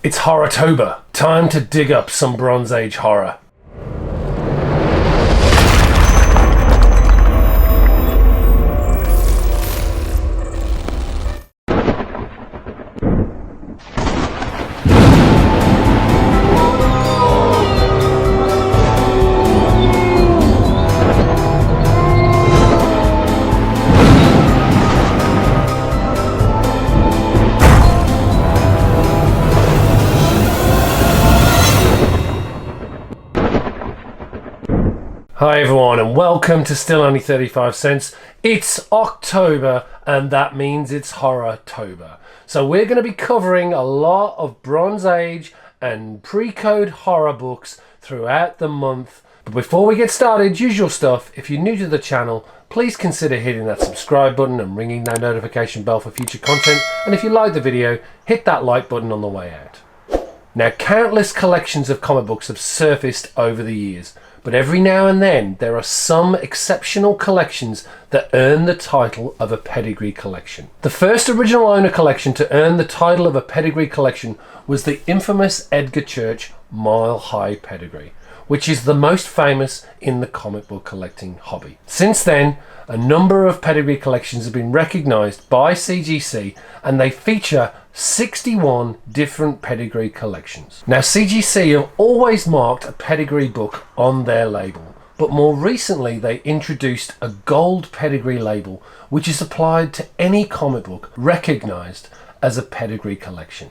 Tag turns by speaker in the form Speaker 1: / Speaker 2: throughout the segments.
Speaker 1: It's HorrorTober. Time to dig up some Bronze Age horror. Hi everyone and welcome to Still Only 35 Cents. It's October and that means it's HorrorTober. So we're going to be covering a lot of Bronze Age and pre-code horror books throughout the month. But before we get started, usual stuff, if you're new to the channel, please consider hitting that subscribe button and ringing that notification bell for future content. And if you like the video, hit that like button on the way out. Now, countless collections of comic books have surfaced over the years. But every now and then there are some exceptional collections that earn the title of a pedigree collection. The first original owner collection to earn the title of a pedigree collection was the infamous Edgar Church Mile High Pedigree, which is the most famous in the comic book collecting hobby. Since then, a number of pedigree collections have been recognized by CGC and they feature 61 different pedigree collections. Now, CGC have always marked a pedigree book on their label, but more recently they introduced a gold pedigree label which is applied to any comic book recognized as a pedigree collection.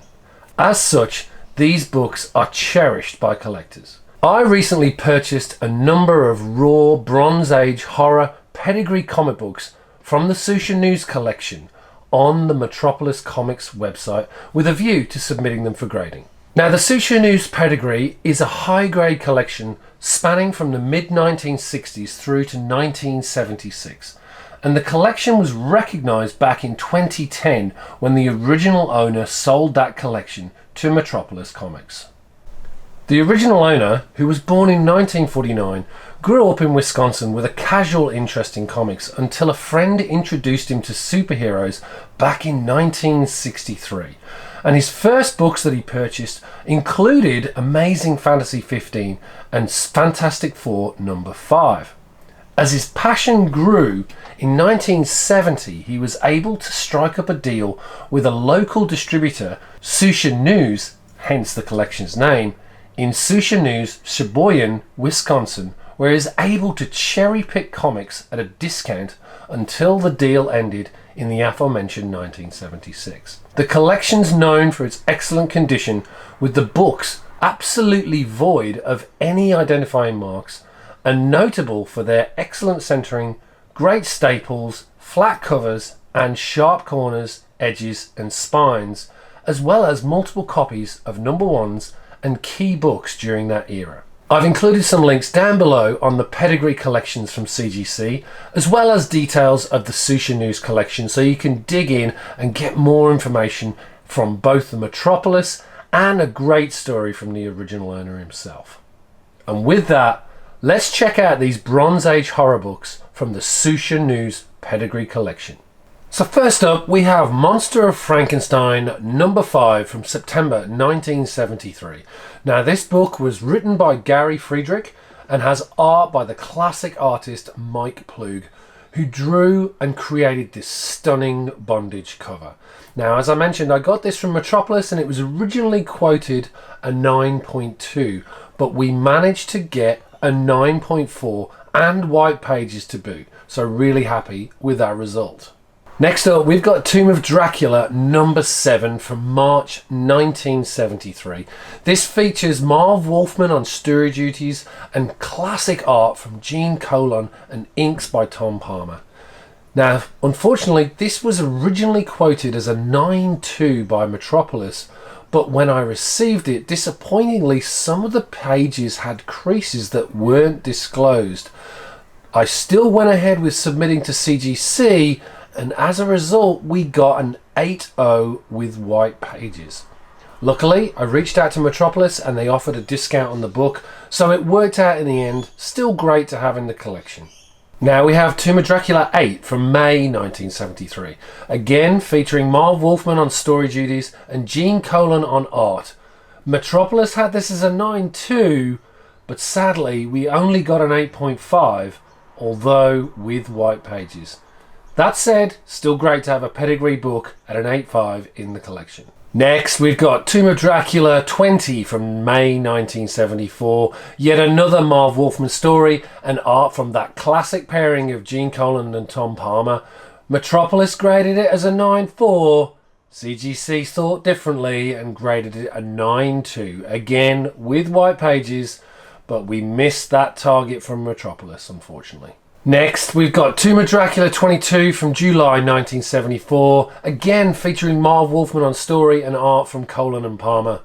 Speaker 1: As such, these books are cherished by collectors. I recently purchased a number of raw Bronze Age horror pedigree comic books from the Suscha News Collection on the Metropolis Comics website with a view to submitting them for grading. Now, the Suscha News Pedigree is a high-grade collection spanning from the mid-1960s through to 1976, and the collection was recognized back in 2010 when the original owner sold that collection to Metropolis Comics. The original owner, who was born in 1949, grew up in Wisconsin with a casual interest in comics until a friend introduced him to superheroes back in 1963. And his first books that he purchased included Amazing Fantasy 15 and Fantastic Four #5. As his passion grew, in 1970 he was able to strike up a deal with a local distributor, Suscha News, hence the collection's name, in Suscha News, Sheboygan, Wisconsin, where he was able to cherry-pick comics at a discount until the deal ended in the aforementioned 1976. The collection's known for its excellent condition, with the books absolutely void of any identifying marks, and notable for their excellent centering, great staples, flat covers, and sharp corners, edges, and spines, as well as multiple copies of #1s and key books during that era. I've included some links down below on the pedigree collections from CGC, as well as details of the Suscha News collection, so you can dig in and get more information from both the Metropolis and a great story from the original owner himself. And with that, let's check out these Bronze Age horror books from the Suscha News Pedigree Collection. So first up, we have Monster of Frankenstein #5 from September 1973. Now, this book was written by Gary Friedrich and has art by the classic artist Mike Plug, who drew and created this stunning bondage cover. Now, as I mentioned, I got this from Metropolis and it was originally quoted a 9.2, but we managed to get a 9.4 and white pages to boot, so really happy with that result. Next up, we've got Tomb of Dracula #7 from March 1973. This features Marv Wolfman on story duties and classic art from Gene Colan and inks by Tom Palmer. Now, unfortunately, this was originally quoted as a 9.2 by Metropolis, but when I received it, disappointingly, some of the pages had creases that weren't disclosed. I still went ahead with submitting to CGC, and as a result we got an 8.0 with white pages. Luckily, I reached out to Metropolis and they offered a discount on the book, so it worked out in the end. Still great to have in the collection. Now we have Tomb of Dracula 8 from May 1973, again featuring Marv Wolfman on story duties and Gene Colan on art. Metropolis had this as a 9 too, but sadly we only got an 8.5, although with white pages. That said, still great to have a pedigree book at an 8.5 in the collection. Next, we've got Tomb of Dracula 20 from May 1974. Yet another Marv Wolfman story and art from that classic pairing of Gene Colan and Tom Palmer. Metropolis graded it as a 9.4. CGC thought differently and graded it a 9.2. Again, with white pages, but we missed that target from Metropolis, unfortunately. Next, we've got Tomb of Dracula 22 from July 1974, again featuring Marv Wolfman on story and art from Colan and Palmer.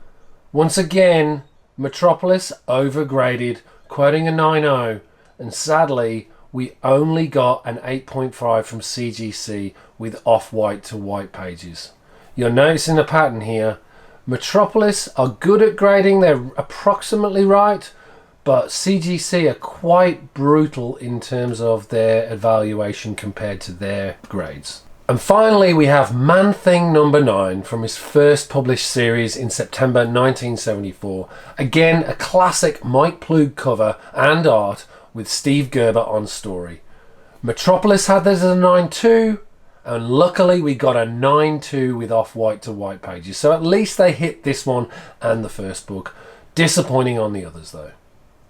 Speaker 1: Once again, Metropolis overgraded, quoting a 9.0, and sadly, we only got an 8.5 from CGC with off-white to white pages. You're noticing a pattern here. Metropolis are good at grading, they're approximately right, but CGC are quite brutal in terms of their evaluation compared to their grades. And finally, we have Man Thing number 9 from his first published series in September 1974. Again, a classic Mike Ploog cover and art with Steve Gerber on story. Metropolis had this as a 9.2, and luckily we got a 9.2 with off-white to white pages. So at least they hit this one and the first book. Disappointing on the others though.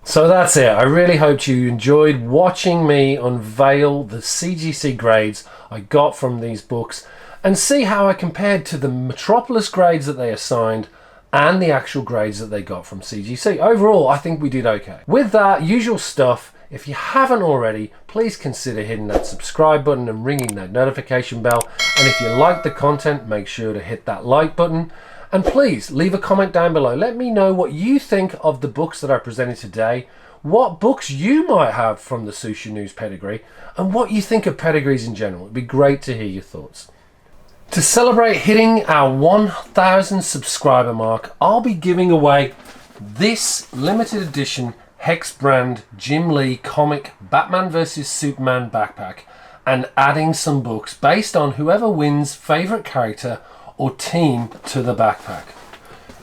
Speaker 1: So that's it. I really hope you enjoyed watching me unveil the CGC grades I got from these books and see how I compared to the Metropolis grades that they assigned and the actual grades that they got from CGC. Overall, I think we did okay. With that usual stuff, if you haven't already, please consider hitting that subscribe button and ringing that notification bell. And if you like the content, make sure to hit that like button. And please leave a comment down below. Let me know what you think of the books that I presented today, what books you might have from the Suscha News Pedigree, and what you think of pedigrees in general. It'd be great to hear your thoughts. To celebrate hitting our 1,000 subscriber mark, I'll be giving away this limited edition Hex brand Jim Lee comic Batman vs Superman backpack and adding some books based on whoever wins favourite character or team to the backpack.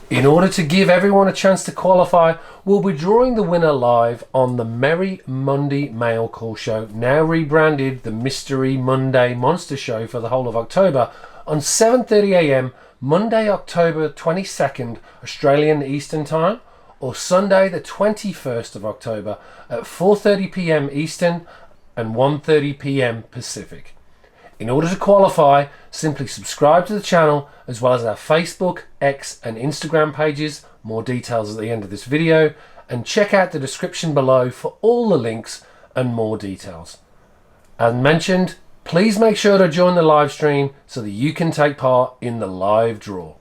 Speaker 1: In order to give everyone a chance to qualify, we'll be drawing the winner live on the Merry Monday Mail Call Show, now rebranded the Mystery Monday Monster Show for the whole of October, on 7:30 AM Monday, October 22nd, Australian Eastern Time, or Sunday the 21st of October at 4:30 PM Eastern and 1:30 PM Pacific. In order to qualify, simply subscribe to the channel as well as our Facebook, X and Instagram pages, more details at the end of this video, and check out the description below for all the links and more details. As mentioned, please make sure to join the live stream so that you can take part in the live draw.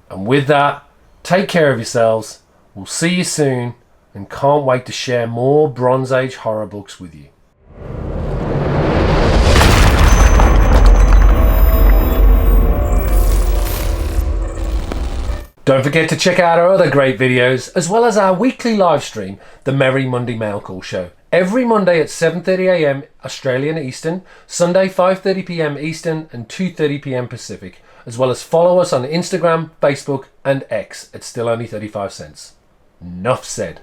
Speaker 1: And with that, take care of yourselves, we'll see you soon, and can't wait to share more Bronze Age horror books with you. Don't forget to check out our other great videos, as well as our weekly live stream, the Merry Monday Mail Call Show. Every Monday at 7:30 AM Australian Eastern, Sunday 5:30 PM Eastern and 2:30 PM Pacific, as well as follow us on Instagram, Facebook and X at Still Only 35 Cents. Enough said.